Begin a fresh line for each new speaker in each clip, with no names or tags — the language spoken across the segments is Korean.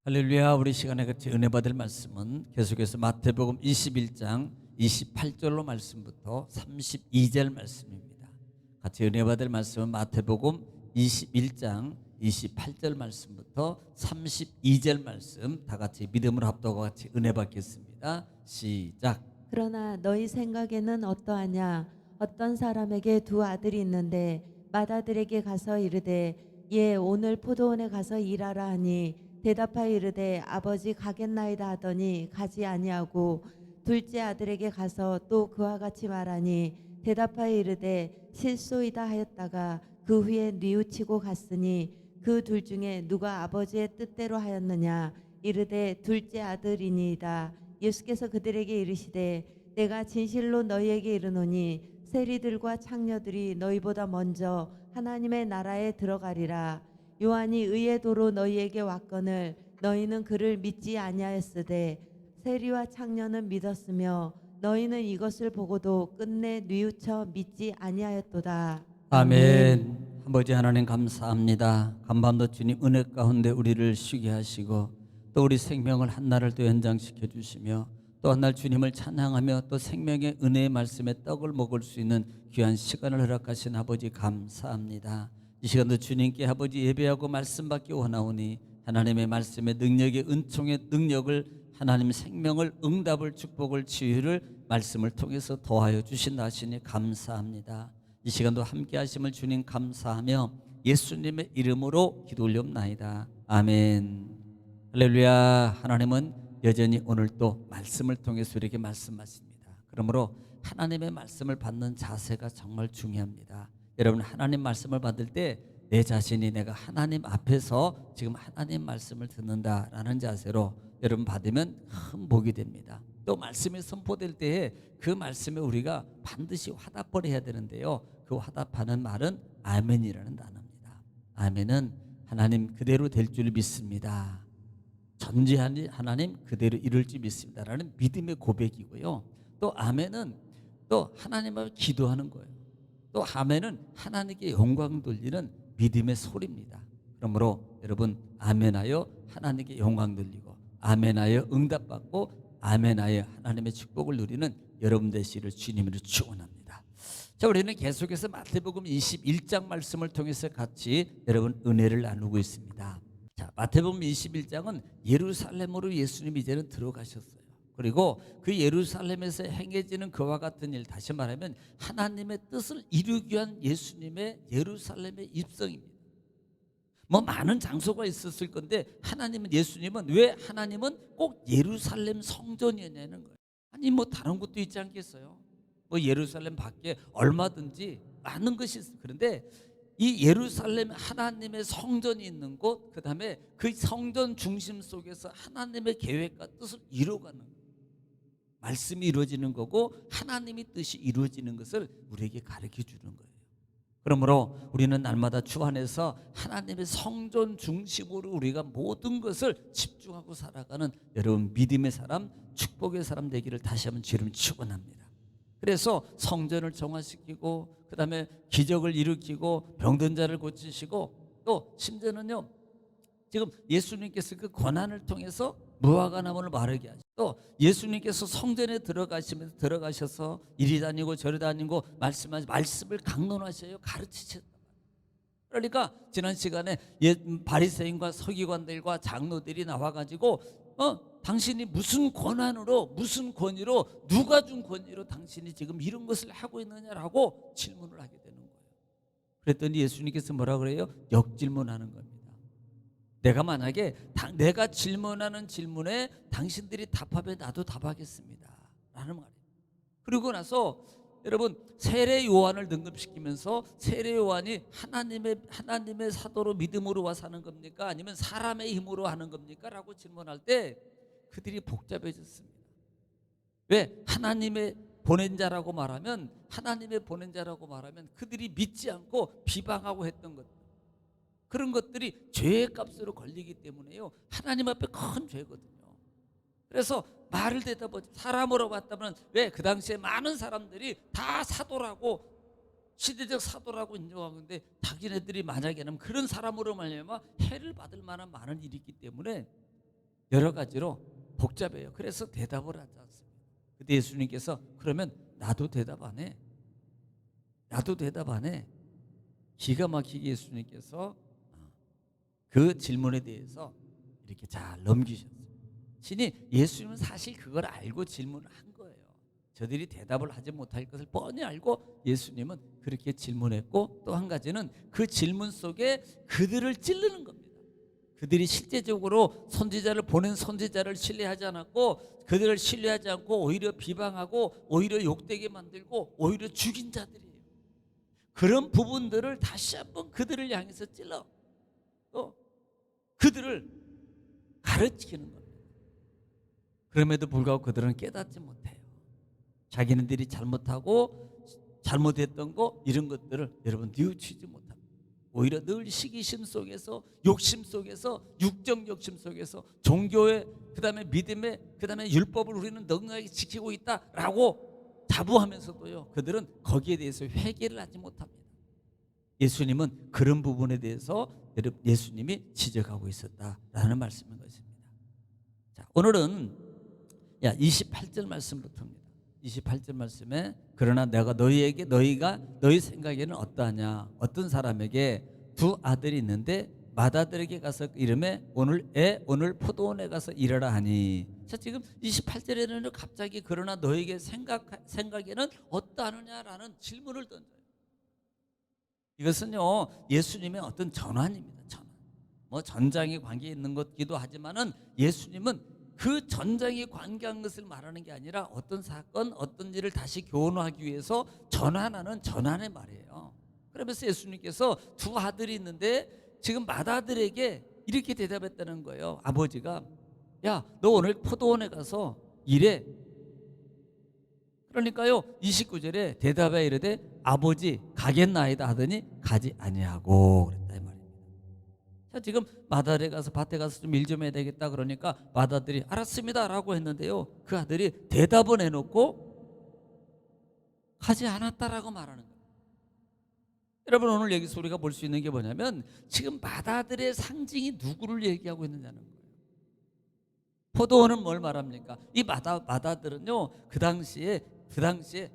할렐루야. 우리 시간에 같이 은혜 받을 말씀은 계속해서 마태복음 21장 28절로 말씀부터 32절 말씀입니다. 같이 은혜 받을 말씀은 마태복음 21장 28절 말씀부터 32절 말씀, 다 같이 믿음으로 합독하고 같이 은혜 받겠습니다. 시작.
그러나 너희 생각에는 어떠하냐? 어떤 사람에게 두 아들이 있는데 맏아들에게 가서 이르되 예 오늘 포도원에 가서 일하라 하니 대답하여 이르되 아버지 가겠나이다 하더니 가지 아니하고 둘째 아들에게 가서 또 그와 같이 말하니 대답하여 이르되 실소이다 하였다가 그 후에 뉘우치고 갔으니 그 둘 중에 누가 아버지의 뜻대로 하였느냐? 이르되 둘째 아들이니이다. 예수께서 그들에게 이르시되 내가 진실로 너희에게 이르노니 세리들과 창녀들이 너희보다 먼저 하나님의 나라에 들어가리라. 요한이 의의 도로 너희에게 왔거늘 너희는 그를 믿지 아니하였으되 세리와 창녀는 믿었으며 너희는 이것을 보고도 끝내 뉘우쳐 믿지 아니하였도다.
아멘. 아버지 하나님 감사합니다. 간밤도 주님 은혜 가운데 우리를 쉬게 하시고 또 우리 생명을 한날을 또 연장시켜 주시며 또 한 날 주님을 찬양하며 또 생명의 은혜의 말씀에 떡을 먹을 수 있는 귀한 시간을 허락하신 아버지 감사합니다. 이 시간도 주님께 아버지 예배하고 말씀 받기 원하오니 하나님의 말씀의 능력의 은총의 능력을 하나님 생명을 응답을 축복을 치유를 말씀을 통해서 더하여 주신다 하시니 감사합니다. 이 시간도 함께 하심을 주님 감사하며 예수님의 이름으로 기도 올려옵나이다. 아멘. 할렐루야. 하나님은 여전히 오늘 또 말씀을 통해서 우리에게 말씀하십니다. 그러므로 하나님의 말씀을 받는 자세가 정말 중요합니다. 여러분 하나님 말씀을 받을 때 내 자신이 내가 하나님 앞에서 지금 하나님 말씀을 듣는다라는 자세로 여러분 받으면 큰 복이 됩니다. 또 말씀이 선포될 때에 그 말씀에 우리가 반드시 화답을 해야 되는데요. 그 화답하는 말은 아멘이라는 단어입니다. 아멘은 하나님 그대로 될 줄 믿습니다. 전지한 하나님 그대로 이룰 줄 믿습니다라는 믿음의 고백이고요. 또 아멘은 또 하나님 앞에 기도하는 거예요. 또 아멘은 하나님께 영광 돌리는 믿음의 소리입니다. 그러므로 여러분 아멘하여 하나님께 영광 돌리고 아멘하여 응답받고 아멘하여 하나님의 축복을 누리는 여러분 되시기를 주님으로 축원합니다. 자, 우리는 계속해서 마태복음 21장 말씀을 통해서 같이 여러분 은혜를 나누고 있습니다. 자, 마태복음 21장은 예루살렘으로 예수님이 이제는 들어가셨어요. 그리고 그 예루살렘에서 행해지는 그와 같은 일, 다시 말하면 하나님의 뜻을 이루기 위한 예수님의 예루살렘의 입성입니다. 뭐 많은 장소가 있었을 건데 예수님은 왜 하나님은 꼭 예루살렘 성전이냐는 거예요. 아니 뭐 다른 곳도 있지 않겠어요? 뭐 예루살렘 밖에 얼마든지 많은 것이 있어요. 그런데 이 예루살렘 하나님의 성전이 있는 곳, 그 다음에 그 성전 중심 속에서 하나님의 계획과 뜻을 이루어가는 거예요. 말씀이 이루어지는 거고 하나님의 뜻이 이루어지는 것을 우리에게 가르쳐 주는 거예요. 그러므로 우리는 날마다 주 안에서 하나님의 성전 중심으로 우리가 모든 것을 집중하고 살아가는 여러분 믿음의 사람, 축복의 사람 되기를 다시 한번 주님 축원합니다. 그래서 성전을 정화시키고 그 다음에 기적을 일으키고 병든 자를 고치시고 또 심지어는요 지금 예수님께서 그 권한을 통해서 무화과 나무를 마르게 하죠. 또 예수님께서 성전에 들어가셔서 이리 다니고 저리 다니고 말씀을 강론하셔요. 가르치셨단 말이에요. 그러니까 지난 시간에 바리새인과 서기관들과 장로들이 나와가지고 당신이 무슨 권한으로 무슨 권위로 누가 준 권위로 당신이 지금 이런 것을 하고 있느냐라고 질문을 하게 되는 거예요. 그랬더니 예수님께서 뭐라 그래요? 역질문하는 겁니다. 내가 만약에 내가 질문하는 질문에 당신들이 답하면 나도 답하겠습니다 라는 말이에요. 그리고 나서 여러분 세례 요한을 등급시키면서 세례 요한이 하나님의 사도로 믿음으로 와 사는 겁니까? 아니면 사람의 힘으로 하는 겁니까? 라고 질문할 때 그들이 복잡해졌습니다. 왜? 하나님의 보낸 자라고 말하면 그들이 믿지 않고 비방하고 했던 것, 그런 것들이 죄의 값으로 걸리기 때문에요. 하나님 앞에 큰 죄거든요. 그래서 말을 대답하지 사람으로 봤다면 왜 그 당시에 많은 사람들이 다 사도라고 시대적 사도라고 인정하는데 자기네들이 만약에는 그런 사람으로 말미암아 해를 받을 만한 많은 일이 있기 때문에 여러 가지로 복잡해요. 그래서 대답을 하지 않습니다. 그때 예수님께서 그러면 나도 대답 안 해. 나도 대답 안 해. 기가 막히게 예수님께서 그 질문에 대해서 이렇게 잘 넘기셨어요. 신이 예수님은 사실 그걸 알고 질문을 한 거예요. 저들이 대답을 하지 못할 것을 뻔히 알고 예수님은 그렇게 질문했고, 또 한 가지는 그 질문 속에 그들을 찌르는 겁니다. 그들이 실제적으로 선지자를 보낸 선지자를 신뢰하지 않았고, 그들을 신뢰하지 않고 오히려 비방하고 오히려 욕되게 만들고 오히려 죽인 자들이에요. 그런 부분들을 다시 한번 그들을 향해서 찔러 또 그들을 가르치는 겁니다. 그럼에도 불구하고 그들은 깨닫지 못해요. 자기네들이 잘못하고 잘못했던 거 이런 것들을 여러분 뉘우치지 못합니다. 오히려 늘 시기심 속에서, 욕심 속에서, 육적 욕심 속에서 종교의, 그 다음에 믿음의, 그 다음에 율법을 우리는 넉넉하게 지키고 있다라고 자부하면서도요, 그들은 거기에 대해서 회개를 하지 못합니다. 예수님은 그런 부분에 대해서 예수님이 지적하고 있었다라는 말씀인 것입니다. 자, 오늘은 28절 말씀부터입니다. 28절 말씀에 그러나 내가 너희에게 너희 생각에는 어떠하냐, 어떤 사람에게 두 아들이 있는데 맏아들에게 가서 이름에 오늘 포도원에 가서 일하라 하니. 자, 지금 28절에는 갑자기 그러나 너희에게 생각에는 어떠하느냐라는 질문을 던져요. 이것은요, 예수님의 어떤 전환입니다. 전환. 뭐 전장에 관계 있는 것기도 하지만은 예수님은 그 전장에 관계한 것을 말하는 게 아니라 어떤 사건, 어떤 일을 다시 교훈하기 위해서 전환하는 전환의 말이에요. 그러면서 예수님께서 두 아들이 있는데 지금 맏아들에게 이렇게 대답했다는 거예요. 아버지가 야, 너 오늘 포도원에 가서 일해. 그러니까요, 29절에 대답하여 이르되 아버지 가겠나이다 하더니 가지 아니하고 그랬다 이 말입니다. 자, 지금 맏아들에 가서 밭에 가서 좀 일 좀 해야 되겠다 그러니까 맏아들이 알았습니다 라고 했는데요, 그 아들이 대답은 해놓고 가지 않았다라고 말하는 거예요. 여러분, 오늘 여기서 우리가 볼 수 있는 게 뭐냐면 지금 맏아들의 상징이 누구를 얘기하고 있느냐는 거예요. 포도원은 뭘 말합니까? 이 맏아들은요, 그 당시에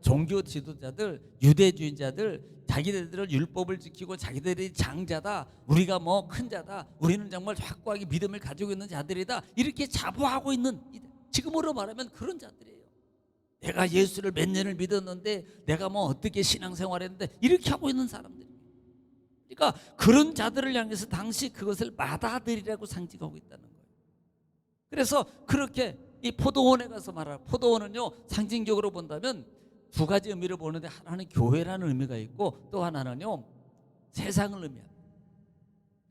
종교 지도자들, 유대주의자들, 자기들을 율법을 지키고 자기들이 장자다, 우리가 뭐 큰 자다, 우리는 정말 확고하게 믿음을 가지고 있는 자들이다, 이렇게 자부하고 있는, 지금으로 말하면 그런 자들이에요. 내가 예수를 몇 년을 믿었는데 내가 뭐 어떻게 신앙생활했는데 이렇게 하고 있는 사람들. 그러니까 그런 자들을 향해서 당시 그것을 맏아들이라고 상징하고 있다는 거예요. 그래서 그렇게 이 포도원에 가서 말하라. 포도원은요, 상징적으로 본다면 두 가지 의미를 보는데, 하나는 교회라는 의미가 있고 또 하나는요, 세상을 의미합니다.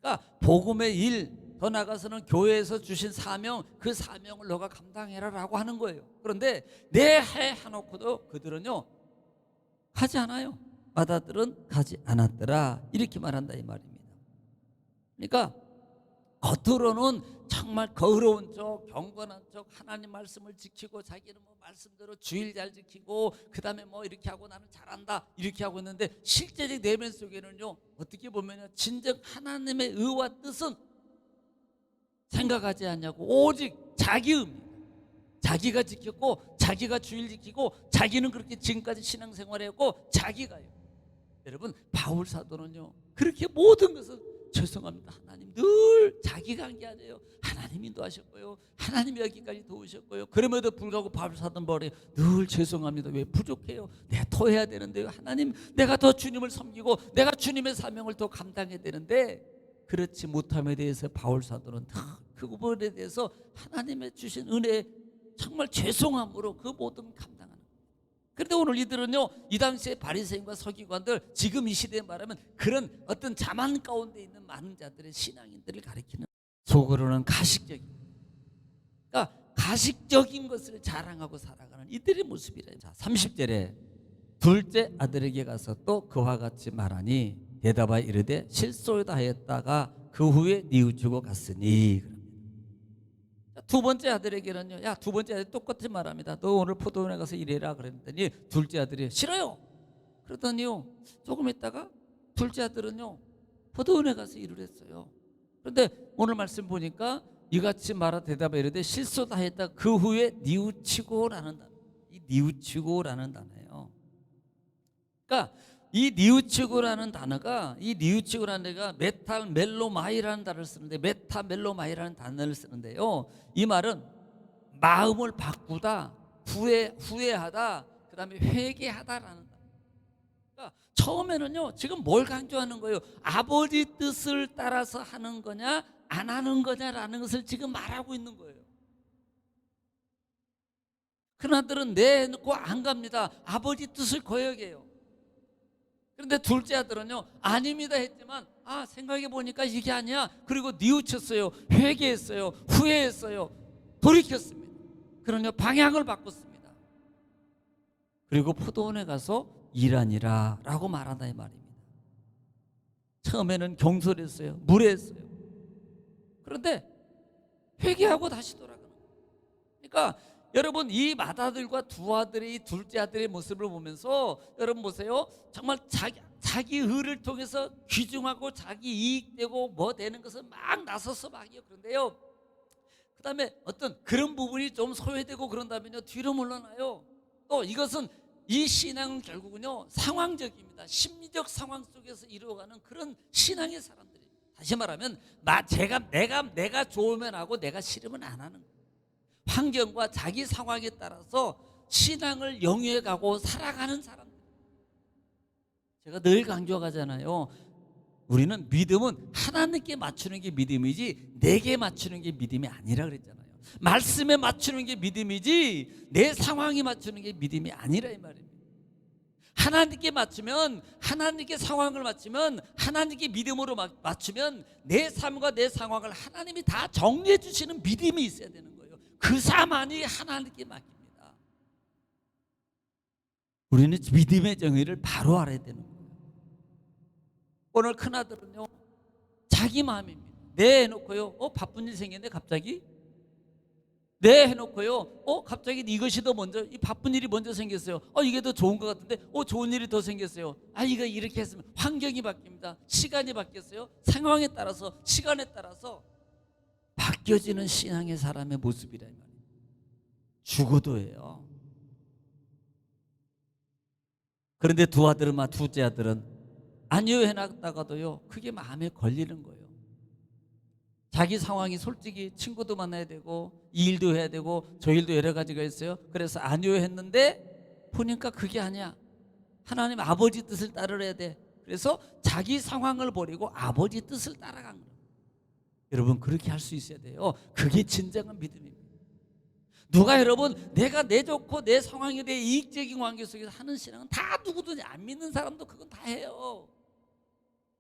그러니까 복음의 일, 더 나아가서는 교회에서 주신 사명, 그 사명을 너가 감당해라라고 하는 거예요. 그런데 내 해 해놓고도 그들은요 가지 않아요. 맏아들은 가지 않았더라, 이렇게 말한다 이 말입니다. 그러니까 겉으로는 정말 거울로운 척, 경건한 척, 하나님 말씀을 지키고 자기는 뭐 말씀대로 주일 잘 지키고 그 다음에 뭐 이렇게 하고 나는 잘한다 이렇게 하고 있는데, 실제적 내면 속에는요, 어떻게 보면 진정 하나님의 의와 뜻은 생각하지 않냐고 오직 자기입니다. 자기가 지켰고 자기가 주일 지키고 자기는 그렇게 지금까지 신앙생활했고 자기가요. 여러분, 바울 사도는요 그렇게 모든 것을 죄송합니다, 하나님 늘 자기가 한 게 아니에요. 하나님이 인도하셨고요, 하나님이 여기까지 도우셨고요. 그럼에도 불구하고 바울 사도는 뭐래요? 늘 죄송합니다. 왜 부족해요? 내가 더 해야 되는데요. 하나님, 내가 더 주님을 섬기고 내가 주님의 사명을 더 감당해야 되는데 그렇지 못함에 대해서 바울 사도는 그 부분에 대해서 하나님의 주신 은혜에 정말 죄송함으로 그 모든 감당하는 거예요. 그런데 오늘 이들은요, 이 당시에 바리새인과 서기관들, 지금 이 시대에 말하면 그런 어떤 자만 가운데 있는 많은 자들의 신앙인들을 가리키는, 속으로는 가식적인, 그러니까 가식적인 것을 자랑하고 살아가는 이들의 모습이래요. 자, 30절에 둘째 아들에게 가서 또 그와 같이 말하니 대답하여 이르되 실소이다 하였다가 그 후에 뉘우치고 갔으니. 두 번째 아들에게는요, 야, 두 번째 아들이 똑같이 말합니다. 너 오늘 포도원에 가서 일해라 그랬더니 둘째 아들이 싫어요. 그러더니요, 조금 있다가 둘째 아들은요 포도원에 가서 일을 했어요. 그런데 오늘 말씀 보니까 이같이 말하 대답하여 이르되 실소다 했다. 그 후에 뉘우치고라는 단어. 이 뉘우치고라는 단어예요. 그러니까 이 뉘우치고라는 단어가 메탈 멜로마이라는 단어를 쓰는데 메타 멜로마이라는 단어를 쓰는데요. 이 말은 마음을 바꾸다, 후회하다, 그다음에 회개하다라는 단어. 그러니까 처음에는요. 지금 뭘 강조하는 거예요? 아버지 뜻을 따라서 하는 거냐 안 하는 거냐라는 것을 지금 말하고 있는 거예요. 큰 아들은 내놓고 안 갑니다. 아버지 뜻을 거역해요. 그런데 둘째 아들은요, 아닙니다 했지만 생각해 보니까 이게 아니야. 그리고 뉘우쳤어요. 회개했어요. 후회했어요. 돌이켰습니다. 그러냐 방향을 바꿨습니다. 그리고 포도원에 가서 일하니라 라고 말한다 이 말입니다. 처음에는 경솔했어요. 무례했어요. 그런데 회개하고 다시 돌아가는 거예요. 그러니까 여러분 이 맏아들과 두 아들의 이 둘째 아들의 모습을 보면서 여러분 보세요. 정말 자기 의를 통해서 귀중하고 자기 이익되고 뭐 되는 것을 막 나서서 막이요. 그런데요. 그 다음에 어떤 그런 부분이 좀 소외되고 그런다면요. 뒤로 물러나요. 또 이것은 이 신앙은 결국은요. 상황적입니다. 심리적 상황 속에서 이루어가는 그런 신앙의 사람들이. 다시 말하면 내가 좋으면 하고 내가 싫으면 안 하는 거예요. 환경과 자기 상황에 따라서 신앙을 영위해가고 살아가는 사람들. 제가 늘 강조하잖아요. 우리는 믿음은 하나님께 맞추는 게 믿음이지 내게 맞추는 게 믿음이 아니라 그랬잖아요. 말씀에 맞추는 게 믿음이지 내 상황에 맞추는 게 믿음이 아니라 이 말입니다. 하나님께 맞추면, 하나님께 상황을 맞추면, 하나님께 믿음으로 맞추면 내 삶과 내 상황을 하나님이 다 정리해 주시는 믿음이 있어야 되는 거예요. 그 삶만이 하나님께 맡깁니다. 우리는 믿음의 정의를 바로 알아야 되는 거예요. 오늘 큰아들은요, 자기 마음입니다. 네 해놓고요, 바쁜 일 생겼네 갑자기. 네 해놓고요, 갑자기 이것이 더 먼저, 이 바쁜 일이 먼저 생겼어요. 이게 더 좋은 것 같은데, 좋은 일이 더 생겼어요. 이거 이렇게 했으면 환경이 바뀝니다. 시간이 바뀌었어요. 상황에 따라서, 시간에 따라서 바뀌어지는 신앙의 사람의 모습이라 이 말이에요. 죽어도 해요. 그런데 둘째 아들은 아니요 해놨다가도요, 그게 마음에 걸리는 거예요. 자기 상황이 솔직히 친구도 만나야 되고 이 일도 해야 되고 저 일도 여러 가지가 있어요. 그래서 아니요 했는데 보니까 그게 아니야. 하나님 아버지 뜻을 따르야 돼. 그래서 자기 상황을 버리고 아버지 뜻을 따라간 거예요. 여러분 그렇게 할 수 있어야 돼요. 그게 진정한 믿음입니다. 누가 여러분 내가 내 좋고 내 상황에 대해 이익적인 관계 속에서 하는 신앙은 다 누구든지 안 믿는 사람도 그건 다 해요.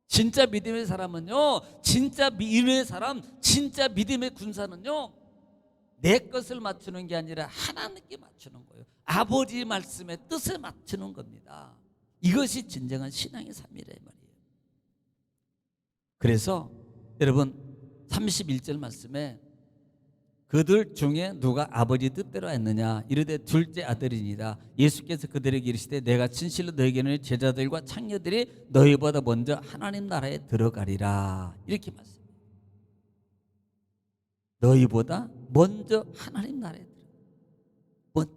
진짜 믿음의 사람은요, 진짜 믿음의 사람, 진짜 믿음의 군사는요, 내 것을 맞추는 게 아니라 하나님께 맞추는 거예요. 아버지 말씀의 뜻에 맞추는 겁니다. 이것이 진정한 신앙의 삶이라 이 말이에요. 그래서 여러분 31절 말씀에 그들 중에 누가 아버지 뜻대로 했느냐 이르되 둘째 아들이니라. 예수께서 그들에게 이르시되 내가 진실로 너희에게는 제자들과 창녀들이 너희보다 먼저 하나님 나라에 들어가리라. 이렇게 말씀합니다. 너희보다 먼저 하나님 나라에 들어가.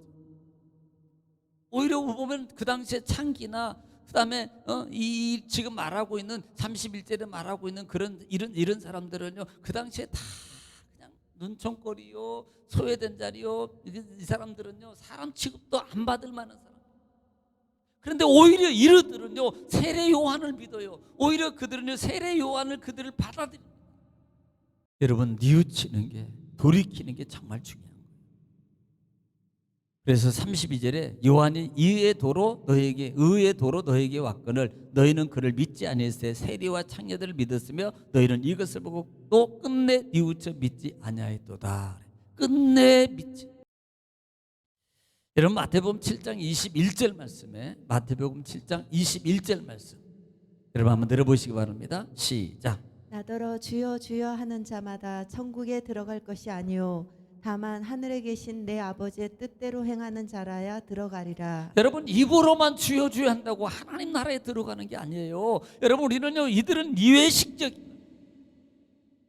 오히려 보면 그 당시에 창기나 그다음에 이 지금 말하고 있는 31절에 말하고 있는 그런 이런 사람들은요, 그 당시에 다 눈총거리요, 소외된 자리요, 이 사람들은요 사람 취급도 안 받을 만한 사람. 그런데 오히려 이들은요 세례 요한을 믿어요. 오히려 그들은요 세례 요한을 그들을 받아들입니다. 여러분 뉘우치는 게, 돌이키는 게 정말 중요한 거예요. 그래서 32절에 요한이 의의 도로 너에게 왔거늘 너희는 그를 믿지 아니했으되 세리와 창녀들을 믿었으며 너희는 이것을 보고 또 끝내 뉘우쳐 믿지 아니하였도다. 끝내 믿지. 여러분 마태복음 7장 21절 말씀에 마태복음 7장 21절 말씀 여러분 한번 들어보시기 바랍니다. 시작.
나더러 주여 주여 하는 자마다 천국에 들어갈 것이 아니요 다만 하늘에 계신 내 아버지의 뜻대로 행하는 자라야 들어가리라.
여러분 입으로만 주여 주여 한다고 하나님 나라에 들어가는 게 아니에요. 여러분 우리는요 이들은 이외식적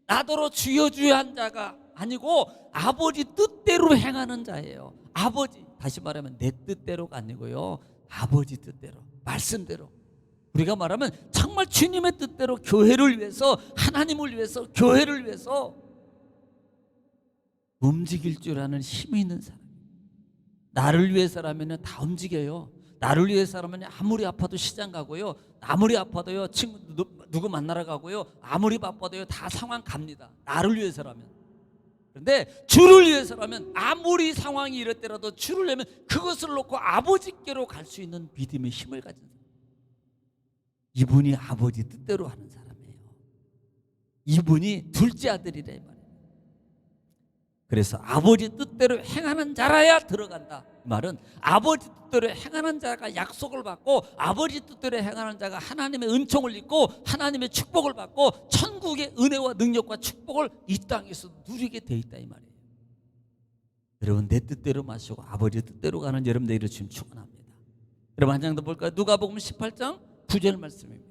나더러 주여 주여 한 자가 아니고 아버지 뜻대로 행하는 자예요. 아버지, 다시 말하면 내 뜻대로가 아니고요, 아버지 뜻대로, 말씀대로. 우리가 말하면 정말 주님의 뜻대로 교회를 위해서, 하나님을 위해서, 교회를 위해서 움직일 줄 아는 힘이 있는 사람. 나를 위해서라면 다 움직여요. 나를 위해서라면 아무리 아파도 시장 가고요, 아무리 아파도요 친구 누구 만나러 가고요, 아무리 바빠도요 다 상황 갑니다. 나를 위해서라면. 그런데 주를 위해서라면 아무리 상황이 이렇더라도 주를 위하면 그것을 놓고 아버지께로 갈 수 있는 믿음의 힘을 가진 사람. 이분이 아버지 뜻대로 하는 사람이에요. 이분이 둘째 아들이래 말이에요. 그래서 아버지 뜻대로 행하는 자라야 들어간다. 이 말은 아버지 뜻대로 행하는 자가 약속을 받고, 아버지 뜻대로 행하는 자가 하나님의 은총을 입고 하나님의 축복을 받고 천국의 은혜와 능력과 축복을 이 땅에서 누리게 돼 있다 이 말이에요. 여러분, 내 뜻대로 마시고 아버지 뜻대로 가는 여러분들을 지금 축원합니다. 여러분, 한 장 더 볼까요? 누가복음 18장 9절 말씀입니다.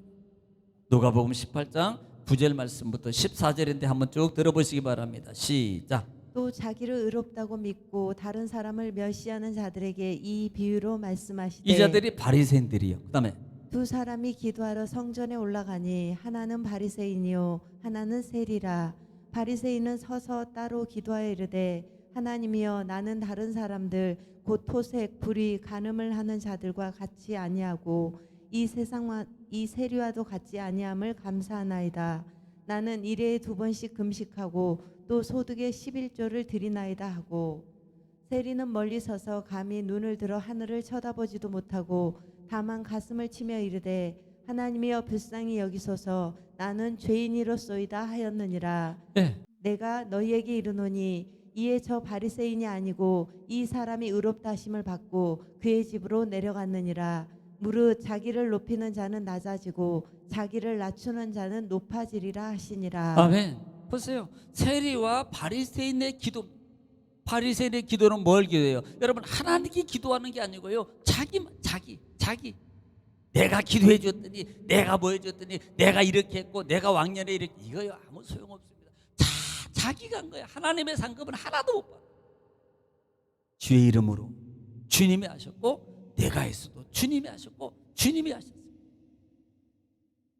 누가복음 18장 9절 말씀부터 14절인데 한번 쭉 들어보시기 바랍니다. 시작.
또 자기를 의롭다고 믿고 다른 사람을 멸시하는 자들에게 이 비유로 말씀하시되,
이 자들이 바리새인들이요. 그다음에
두 사람이 기도하러 성전에 올라가니 하나는 바리새인이요 하나는 세리라. 바리새인은 서서 따로 기도하여 이르되, 하나님이여, 나는 다른 사람들 곧 토색, 불의, 간음을 하는 자들과 같이 아니하고 이 세리와도 같이 아니함을 감사하나이다. 나는 일에 2번씩 금식하고 또 소득의 11조를 드리나이다 하고, 세리는 멀리 서서 감히 눈을 들어 하늘을 쳐다보지도 못하고 다만 가슴을 치며 이르되, 하나님이여 불쌍히 여기소서, 나는 죄인이로소이다 하였느니라.
네.
내가 너희에게 이르노니 이에 저 바리새인이 아니고 이 사람이 의롭다 하심을 받고 그의 집으로 내려갔느니라. 무릇 자기를 높이는 자는 낮아지고 자기를 낮추는 자는 높아지리라 하시니라.
아멘. 보세요. 세리와 바리새인의 기도. 바리새인의 기도는 뭘 기도해요? 여러분, 하나님께 기도하는 게 아니고요, 자기. 내가 기도해 줬더니, 내가 뭐 해줬더니, 내가 이렇게 했고, 내가 왕년에 이렇게, 이거요 아무 소용없습니다. 자기가 한 거예요. 하나님의 상급은 하나도 못 받아. 주의 이름으로 주님이 하셨고, 내가 했어도 주님이 하셨고, 주님이 하셨어요.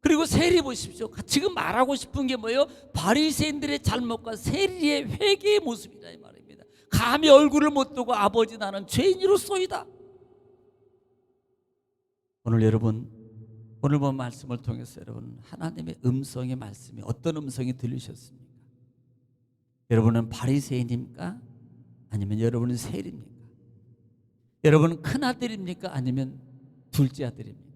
그리고 세리 보십시오. 지금 말하고 싶은 게 뭐예요? 바리새인들의 잘못과 세리의 회개의 모습이다 이 말입니다. 감히 얼굴을 못 두고 아버지 나는 죄인이로소이다. 오늘 여러분, 오늘 본 말씀을 통해서 여러분, 하나님의 음성의 말씀이 어떤 음성이 들리셨습니까? 여러분은 바리새인입니까? 아니면 여러분은 세리입니까? 여러분은 큰 아들입니까? 아니면 둘째 아들입니까?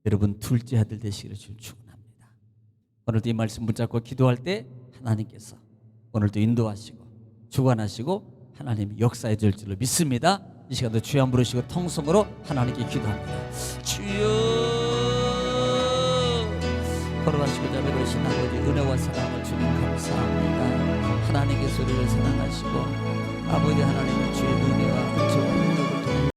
여러분, 둘째 아들 되시기를 축원합니다. 오늘도 이 말씀 붙잡고 기도할 때 하나님께서 오늘도 인도하시고 주관하시고 하나님이 역사해 줄 줄로 믿습니다. 이 시간도 주여 한번 부르시고 통성으로 하나님께 기도합니다. 주여, 걸어가시고 자비로우신 아버지, 은혜와 사랑을 주님 감사합니다. 하나님께서 우리를 사랑하시고 아버지 하나님의 주의 은혜와 은총을